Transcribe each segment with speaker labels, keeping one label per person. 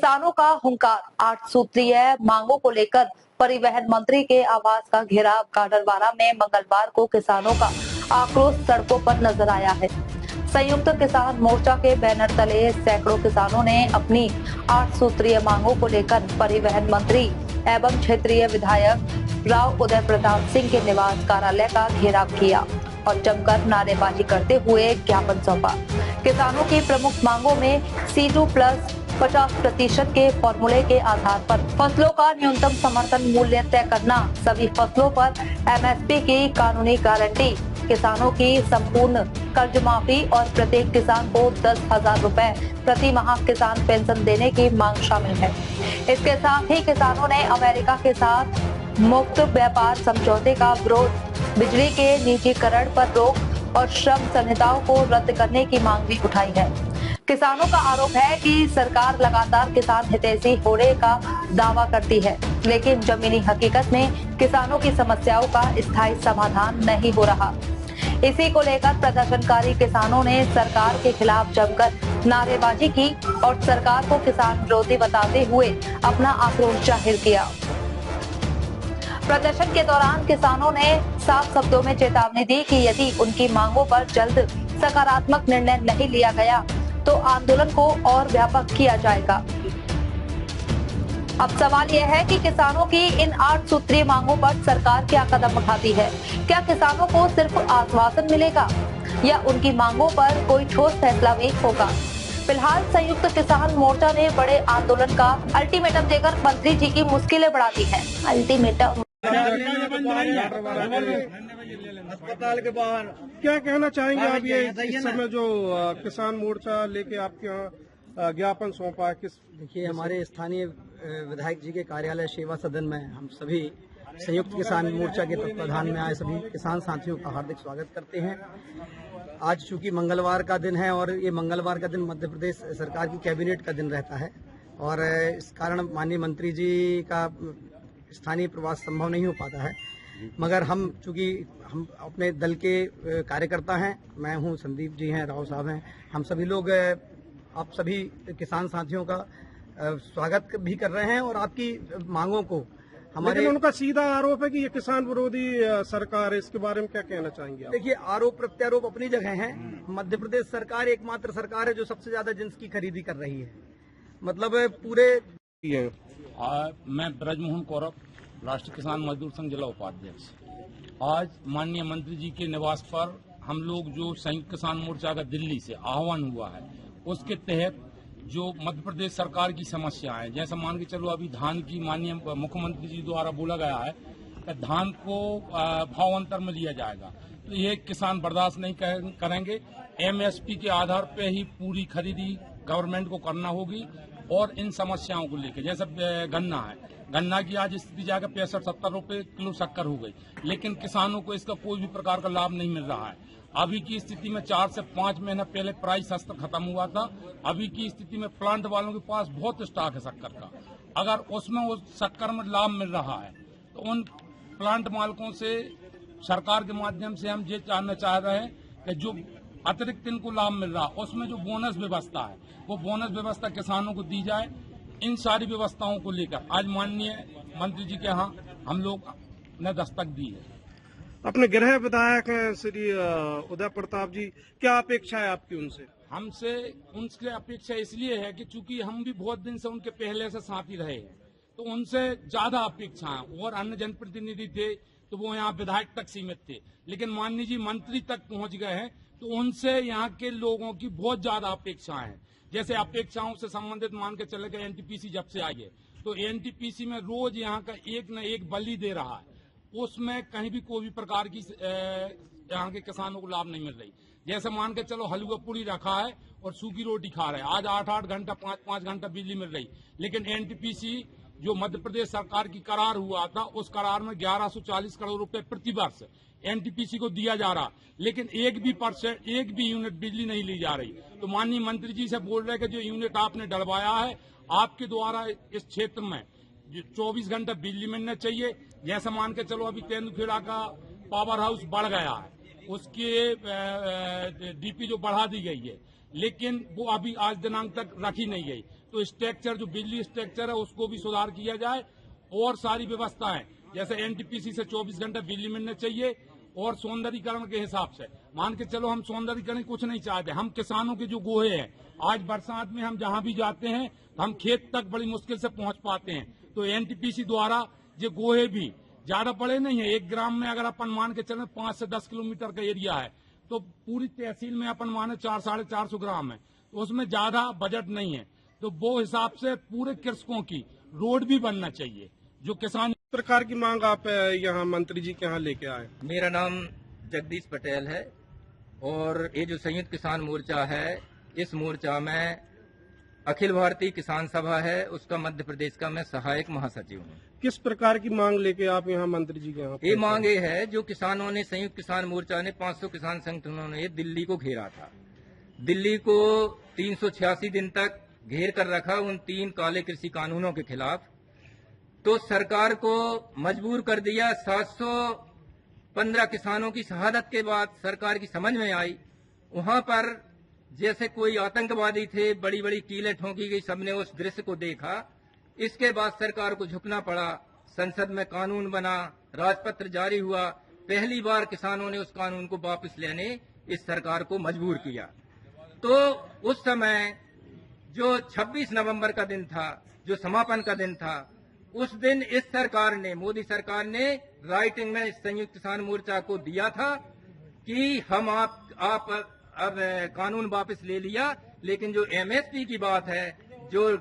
Speaker 1: किसानों का हुंकार, 8 सूत्रीय मांगों को लेकर परिवहन मंत्री के आवास का घेराव। गाडरवारा में मंगलवार को किसानों का आक्रोश सड़कों पर नजर आया है। संयुक्त किसान मोर्चा के बैनर तले सैकड़ों किसानों ने अपनी 8 सूत्रीय मांगों को लेकर परिवहन मंत्री एवं क्षेत्रीय विधायक राव उदय प्रताप सिंह के निवास कार्यालय का घेराव किया और जमकर नारेबाजी करते हुए ज्ञापन सौंपा। किसानों की प्रमुख मांगों में C2+50% के फॉर्मूले के आधार पर फसलों का न्यूनतम समर्थन मूल्य तय करना, सभी फसलों पर MSP की कानूनी गारंटी, किसानों की संपूर्ण कर्ज माफी और प्रत्येक किसान को 10,000 रुपए प्रति माह किसान पेंशन देने की मांग शामिल है। इसके साथ ही किसानों ने अमेरिका के साथ मुक्त व्यापार समझौते का विरोध, बिजली के निजीकरण पर रोक और श्रम संहिताओं को रद्द करने की मांग भी उठाई है। किसानों का आरोप है कि सरकार लगातार किसान हितैषी होने का दावा करती है, लेकिन जमीनी हकीकत में किसानों की समस्याओं का स्थायी समाधान नहीं हो रहा। इसी को लेकर प्रदर्शनकारी किसानों ने सरकार के खिलाफ जमकर नारेबाजी की और सरकार को किसान विरोधी बताते हुए अपना आक्रोश जाहिर किया। प्रदर्शन के दौरान किसानों ने साफ शब्दों में चेतावनी दी कि यदि उनकी मांगों पर जल्द सकारात्मक निर्णय नहीं लिया गया तो आंदोलन को और व्यापक किया जाएगा। अब सवाल यह है कि किसानों की इन 8 सूत्रीय मांगों पर सरकार क्या कदम उठाती है। क्या किसानों को सिर्फ आश्वासन मिलेगा या उनकी मांगों पर कोई ठोस फैसला भी होगा? फिलहाल संयुक्त किसान मोर्चा ने बड़े आंदोलन का अल्टीमेटम देकर मंत्री जी की मुश्किलें बढ़ा दी है। अल्टीमेटम
Speaker 2: अस्पताल के बाहर
Speaker 3: क्या कहना चाहेंगे आप ये इस समय जो किसान मोर्चा लेके आपके यहाँ ज्ञापन सौंपा है?
Speaker 2: देखिए, हमारे स्थानीय विधायक जी के कार्यालय सेवा सदन में हम सभी संयुक्त किसान मोर्चा के तत्वाधान में आए सभी किसान साथियों का हार्दिक स्वागत करते हैं। आज चूंकि मंगलवार का दिन है और ये मंगलवार का दिन मध्य प्रदेश सरकार की कैबिनेट का दिन रहता है और इस कारण माननीय मंत्री जी का स्थानीय प्रवास संभव नहीं हो पाता है, मगर हम चूंकि हम अपने दल के कार्यकर्ता हैं, मैं हूं, संदीप जी हैं, राव साहब हैं, हम सभी लोग आप सभी किसान साथियों का स्वागत भी कर रहे हैं और आपकी मांगों को हमारे।
Speaker 3: लेकिन उनका सीधा आरोप है कि ये किसान विरोधी सरकार है, इसके बारे में क्या कहना चाहेंगे आप?
Speaker 2: देखिए, आरोप प्रत्यारोप अपनी जगह है। मध्य प्रदेश सरकार एकमात्र सरकार है जो सबसे ज्यादा जिंस की खरीदी कर रही है, मतलब पूरे।
Speaker 4: मैं ब्रजमोहन कौरव, राष्ट्रीय किसान मजदूर संघ जिला उपाध्यक्ष। आज माननीय मंत्री जी के निवास पर हम लोग जो संयुक्त किसान मोर्चा का दिल्ली से आह्वान हुआ है, उसके तहत जो मध्य प्रदेश सरकार की समस्या है, जैसे मान के चलो अभी धान की माननीय मुख्यमंत्री जी द्वारा बोला गया है कि धान को भावांतर में लिया जाएगा, तो ये किसान बर्दाश्त नहीं करेंगे। MSP के आधार पर ही पूरी खरीदी गवर्नमेंट को करना होगी और इन समस्याओं को लेकर, जैसे गन्ना है, गन्ना की आज स्थिति जाकर 65-70 रुपए किलो शक्कर हो गई, लेकिन किसानों को इसका कोई भी प्रकार का लाभ नहीं मिल रहा है। अभी की स्थिति में 4 से 5 महीने पहले प्राइस सस्ता खत्म हुआ था। अभी की स्थिति में प्लांट वालों के पास बहुत स्टॉक है शक्कर का। अगर उसमें उस शक्कर में लाभ मिल रहा है तो उन प्लांट मालिकों से सरकार के माध्यम से हम ये जानना चाह रहे हैं कि जो अतिरिक्त इनको लाभ मिल रहा है उसमें जो बोनस व्यवस्था है वो बोनस व्यवस्था किसानों को दी जाए। इन सारी व्यवस्थाओं को लेकर आज माननीय मंत्री जी के यहाँ हम लोग ने दस्तक दी है।
Speaker 3: अपने गृह विधायक श्री उदय प्रताप जी, क्या अपेक्षा है आपकी उनसे?
Speaker 4: हमसे उनसे अपेक्षा इसलिए है कि चूंकि हम भी बहुत दिन से उनके पहले से साथी रहे हैं, तो उनसे ज्यादा अपेक्षा है। और अन्य जनप्रतिनिधि थे तो वो यहाँ विधायक तक सीमित थे, लेकिन माननीय जी मंत्री तक पहुंच गए हैं, तो उनसे यहाँ के लोगों की बहुत ज्यादा अपेक्षाएं हैं। जैसे अपेक्षाओं से संबंधित मान के चले गए NTPC जब से आई है, तो NTPC में रोज यहाँ का एक न एक बलि दे रहा है, उसमें कहीं भी कोई भी प्रकार की यहाँ के किसानों को लाभ नहीं मिल रही। जैसे मान के चलो हलवा पूरी रखा है और सूखी रोटी खा रहे हैं, आज 8-8 घंटा 5-5 घंटा बिजली मिल रही, लेकिन NTPC जो मध्य प्रदेश सरकार की करार हुआ था, उस करार में 1140 करोड़ रुपए प्रति वर्ष NTPC को दिया जा रहा, लेकिन एक भी यूनिट बिजली नहीं ली जा रही। तो माननीय मंत्री जी से बोल रहे कि जो यूनिट आपने डलवाया है, आपके द्वारा इस क्षेत्र में 24 घंटा बिजली मिलना चाहिए। जैसे मान के चलो अभी तेंदुखेड़ा का पावर हाउस बढ़ गया है, उसके डीपी जो बढ़ा दी गई है, लेकिन वो अभी आज दिनांक तक रखी नहीं गई। तो स्ट्रक्चर जो बिजली स्ट्रक्चर है उसको भी सुधार किया जाए और सारी व्यवस्थाएं जैसे एनटीपीसी से 24 घंटे बिजली मिलने चाहिए और सौंदर्यीकरण के हिसाब से मान के चलो हम सौंदर्यीकरण कुछ नहीं चाहते, हम किसानों के जो गोहे हैं आज बरसात में हम जहां भी जाते हैं तो हम खेत तक बड़ी मुश्किल से पहुंच पाते हैं। तो एनटीपीसी द्वारा ये गोहे भी ज्यादा बड़े नहीं है, एक ग्राम में अगर अपन मान के चले 5 से 10 किलोमीटर का एरिया है तो पूरी तहसील में अपन माने 400-450 ग्राम है, तो उसमें ज्यादा बजट नहीं है। तो वो हिसाब से पूरे कृषकों की रोड भी बनना चाहिए जो किसान।
Speaker 3: प्रकार की मांग आप यहाँ मंत्री जी के यहाँ लेके आए?
Speaker 5: मेरा नाम जगदीश पटेल है और ये जो संयुक्त किसान मोर्चा है, इस मोर्चा में अखिल भारतीय किसान सभा है, उसका मध्य प्रदेश का मैं सहायक महासचिव हूँ।
Speaker 3: किस प्रकार की मांग लेके आप यहाँ मंत्री जी के यहाँ?
Speaker 5: ये मांग ये है, जो किसानों ने संयुक्त किसान मोर्चा ने 500 किसान संगठनों ने दिल्ली को घेरा था, दिल्ली को 386 दिन तक घेर कर रखा उन 3 काले कृषि कानूनों के खिलाफ। तो सरकार को मजबूर कर दिया। 715 किसानों की शहादत के बाद सरकार की समझ में आई, वहां पर जैसे कोई आतंकवादी थे, बड़ी बड़ी कीलें ठोंकी गई, सबने उस दृश्य को देखा। इसके बाद सरकार को झुकना पड़ा, संसद में कानून बना, राजपत्र जारी हुआ। पहली बार किसानों ने उस कानून को वापस लेने इस सरकार को मजबूर किया। तो उस समय जो 26 नवंबर का दिन था, जो समापन का दिन था, उस दिन इस सरकार ने, मोदी सरकार ने राइटिंग में इस संयुक्त किसान मोर्चा को दिया था कि हम आप अब कानून वापस ले लिया, लेकिन जो एमएसपी की बात है, जो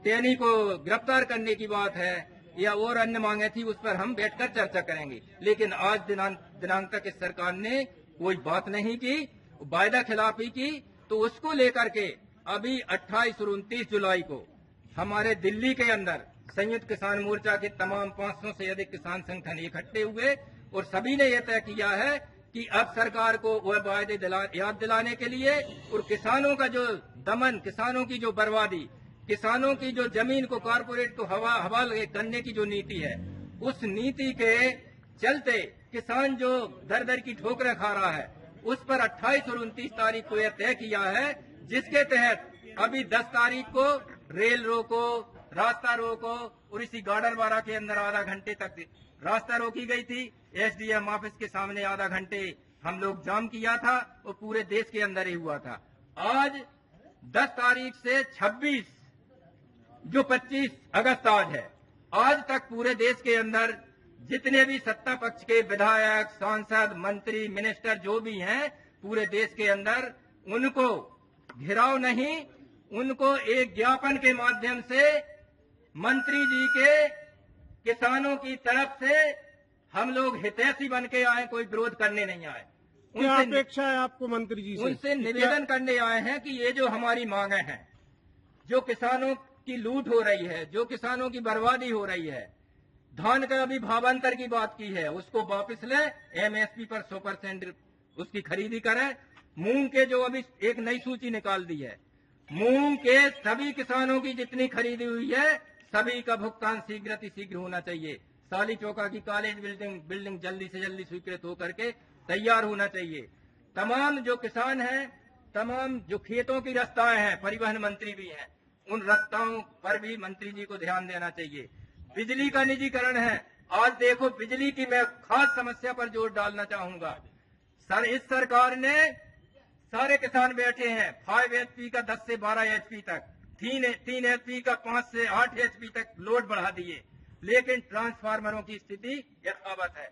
Speaker 5: टैनी को गिरफ्तार करने की बात है या और अन्य मांगे थी, उस पर हम बैठकर चर्चा करेंगे। लेकिन आज दिनांक तक इस सरकार ने कोई बात नहीं की, वायदा खिलाफी की। तो उसको लेकर के अभी 28 और 29 जुलाई को हमारे दिल्ली के अंदर संयुक्त किसान मोर्चा के तमाम 500 से अधिक किसान संगठन इकट्ठे हुए और सभी ने यह तय किया है कि अब सरकार को वह वायदे याद दिलाने के लिए और किसानों का जो दमन, किसानों की जो बर्बादी, किसानों की जो जमीन को कारपोरेट को हवाले करने की जो नीति है, उस नीति के चलते किसान जो दर दर की ठोकरें खा रहा है, उस पर 28 और 29 तारीख को यह तय किया है, जिसके तहत अभी 10 तारीख को रेल रोको, रास्ता रोको और इसी गाडरवाड़ा के अंदर आधा घंटे तक रास्ता रोकी गई थी। एसडीएम ऑफिस के सामने आधा घंटे हम लोग जाम किया था और पूरे देश के अंदर ही हुआ था। आज 10 तारीख से 26 जो 25 अगस्त आज है, आज तक पूरे देश के अंदर जितने भी सत्ता पक्ष के विधायक, सांसद, मंत्री, मिनिस्टर जो भी हैं, पूरे देश के अंदर उनको घिराव नहीं, उनको एक ज्ञापन के माध्यम से मंत्री जी के किसानों की तरफ से हम लोग हितैषी बन के आए, कोई विरोध करने नहीं आए।
Speaker 3: क्या अपेक्षा है आपको मंत्री जी से?
Speaker 5: उनसे निवेदन करने आए हैं कि ये जो हमारी मांगे हैं, जो किसानों की लूट हो रही है, जो किसानों की बर्बादी हो रही है, धान का अभी भावांतर की बात की है, उसको वापस ले, एमएसपी पर 100% उसकी खरीदी करें। मूंग के जो अभी एक नई सूची निकाल दी है, मूंग के सभी किसानों की जितनी खरीदी हुई है, सभी का भुगतान शीघ्र होना चाहिए। साली चौका की कॉलेज बिल्डिंग जल्दी से जल्दी स्वीकृत होकर के तैयार होना चाहिए। तमाम जो किसान हैं, तमाम जो खेतों की रास्ताएं हैं, परिवहन मंत्री भी हैं, उन रास्ताओं पर भी मंत्री जी को ध्यान देना चाहिए। बिजली का निजीकरण है, आज देखो बिजली की मैं खास समस्या पर जोर डालना चाहूंगा। इस सरकार ने सारे किसान बैठे हैं, 5 HP का 10 से 12 HP तक, 3 HP का 5 से 8 HP तक लोड बढ़ा दिए, लेकिन ट्रांसफार्मरों की स्थिति यथावत है।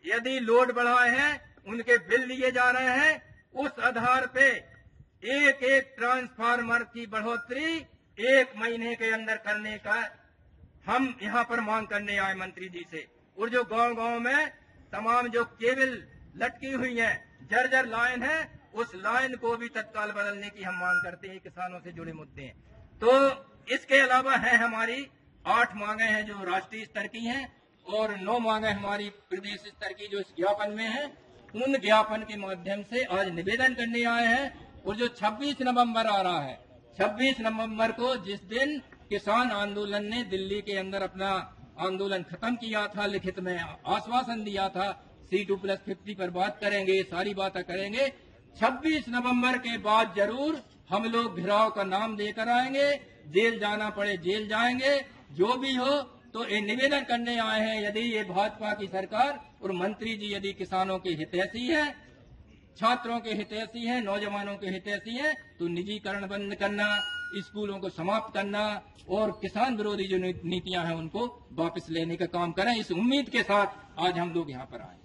Speaker 5: यदि लोड बढ़ाए हैं, उनके बिल लिए जा रहे हैं, उस आधार पे एक ट्रांसफार्मर की बढ़ोतरी 1 महीने के अंदर करने का हम यहाँ पर मांग करने आए मंत्री जी से। और जो गांव-गांव में तमाम जो केबल लटकी हुई है, जर्जर लाइन है, उस लाइन को भी तत्काल बदलने की हम मांग करते हैं। किसानों से जुड़े मुद्दे हैं। तो इसके अलावा है हमारी 8 मांगे हैं जो राष्ट्रीय स्तर की हैं और 9 मांगे हमारी प्रदेश स्तर की जो इस ज्ञापन में है। उन ज्ञापन के माध्यम से आज निवेदन करने आए हैं। और जो 26 नवंबर आ रहा है, 26 नवंबर को जिस दिन किसान आंदोलन ने दिल्ली के अंदर अपना आंदोलन खत्म किया था, लिखित में आश्वासन दिया था, C2+50 पर बात करेंगे, सारी बातें करेंगे। 26 नवंबर के बाद जरूर हम लोग घिराव का नाम लेकर आएंगे, जेल जाना पड़े जेल जाएंगे। जो भी हो तो ये निवेदन करने आए हैं, यदि ये भाजपा की सरकार और मंत्री जी यदि किसानों के हितैषी है, छात्रों के हितैषी हैं, नौजवानों के हितैषी हैं, तो निजीकरण बंद करना, स्कूलों को समाप्त करना और किसान विरोधी जो नीतियां हैं उनको वापस लेने का काम करें। इस उम्मीद के साथ आज हम लोग यहाँ पर आए।